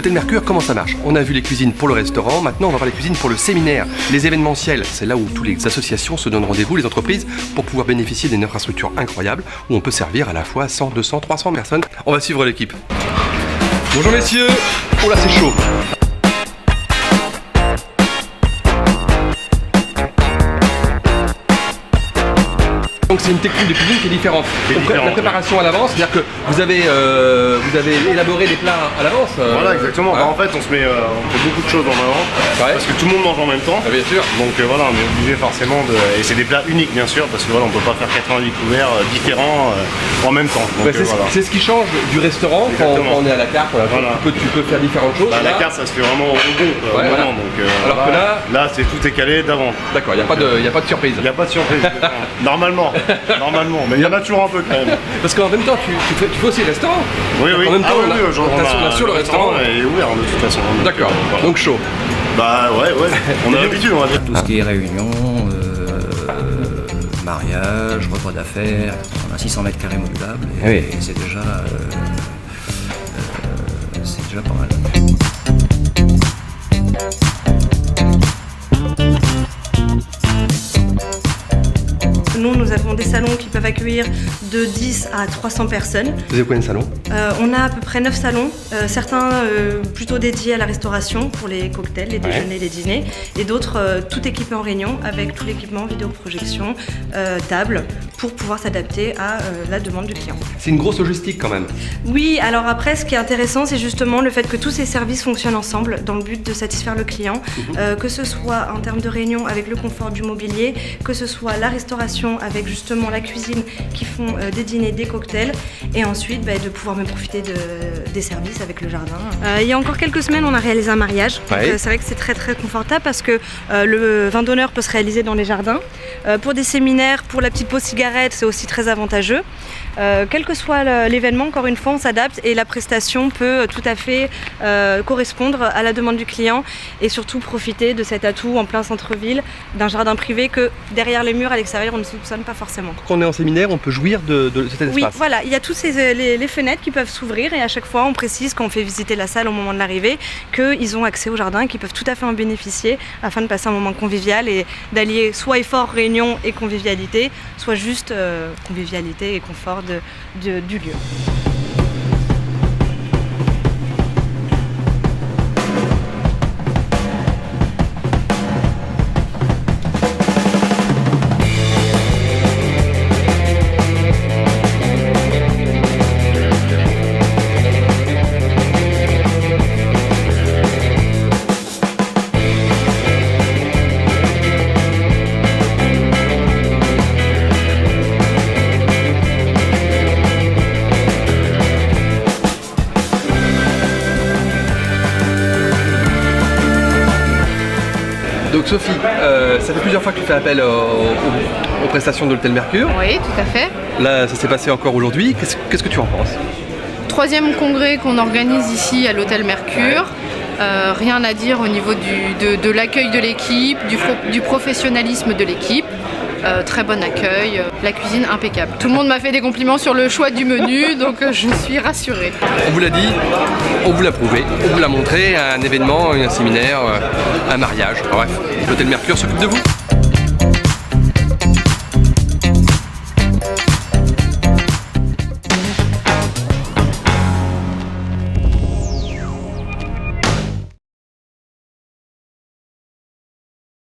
L'hôtel Mercure, comment ça marche? On a vu les cuisines pour le restaurant, maintenant on va voir les cuisines pour le séminaire. Les événementiels, c'est là où toutes les associations se donnent rendez-vous, les entreprises, pour pouvoir bénéficier d'une infrastructure incroyable, où on peut servir à la fois 100, 200, 300 personnes. On va suivre l'équipe. Bonjour messieurs. Oh là, c'est chaud. Donc c'est une technique de cuisine qui est différente. La préparation à l'avance, c'est-à-dire que vous avez élaboré des plats à l'avance. Voilà, exactement. Bah, en fait, on fait beaucoup de choses en avant, parce que tout le monde mange en même temps. Bien sûr. Donc voilà, on est obligé forcément de... Et c'est des plats uniques, bien sûr, parce que voilà, on peut pas faire 90 couverts différents en même temps. C'est ce qui change du restaurant quand on est à la carte. Voilà. Tu peux faire différentes choses. Bah, la carte, ça se fait vraiment au moment. Donc, alors que là, tout est calé d'avant. D'accord, il n'y a pas de surprise. Il n'y a pas de surprise. Normalement, mais il y en a toujours un peu quand même. Parce qu'en même temps, tu fais aussi le restaurant. Oui. En même temps, on a sur le restaurant est ouvert de toute façon. D'accord, donc chaud. Bah ouais, on a l'habitude, on va dire. Tout ce qui est réunion, mariage, repas d'affaires, on a 600 mètres carrés modulables et c'est déjà pas mal. Nous avons des salons qui peuvent accueillir de 10 à 300 personnes. Vous avez combien de salons? On a à peu près 9 salons, certains plutôt dédiés à la restauration pour les cocktails, les déjeuners, les dîners, et d'autres tout équipés en réunion avec tout l'équipement, vidéoprojection, table, pour pouvoir s'adapter à la demande du client. C'est une grosse logistique quand même. Oui, alors après ce qui est intéressant c'est justement le fait que tous ces services fonctionnent ensemble dans le but de satisfaire le client, que ce soit en termes de réunion avec le confort du mobilier, que ce soit la restauration avec justement la cuisine qui font des dîners, des cocktails, et ensuite de pouvoir me profiter des services avec le jardin. Il y a encore quelques semaines on a réalisé un mariage, c'est vrai que c'est très très confortable parce que le vin d'honneur peut se réaliser dans les jardins. Pour des séminaires, pour la petite pause cigarette, c'est aussi très avantageux. Quel que soit l'événement, encore une fois, on s'adapte et la prestation peut tout à fait correspondre à la demande du client et surtout profiter de cet atout en plein centre-ville, d'un jardin privé que derrière les murs à l'extérieur on ne soupçonne pas forcément. Quand on est en séminaire, on peut jouir de cet espace. Oui, voilà, il y a tous les fenêtres qui peuvent s'ouvrir et à chaque fois on précise quand on fait visiter la salle au moment de l'arrivée qu'ils ont accès au jardin et qu'ils peuvent tout à fait en bénéficier afin de passer un moment convivial et d'allier soit effort, réunion et convivialité, soit juste convivialité et confort du lieu. Donc Sophie, ça fait plusieurs fois que tu fais appel aux prestations de l'hôtel Mercure. Oui, tout à fait. Là, ça s'est passé encore aujourd'hui. Qu'est-ce que tu en penses? 3e congrès qu'on organise ici à l'hôtel Mercure. Rien à dire au niveau de l'accueil de l'équipe, du professionnalisme de l'équipe. Très bon accueil, la cuisine impeccable. Tout le monde m'a fait des compliments sur le choix du menu, donc je suis rassurée. On vous l'a dit, on vous l'a prouvé, on vous l'a montré, un événement, un séminaire, un mariage, bref. L'hôtel Mercure s'occupe de vous.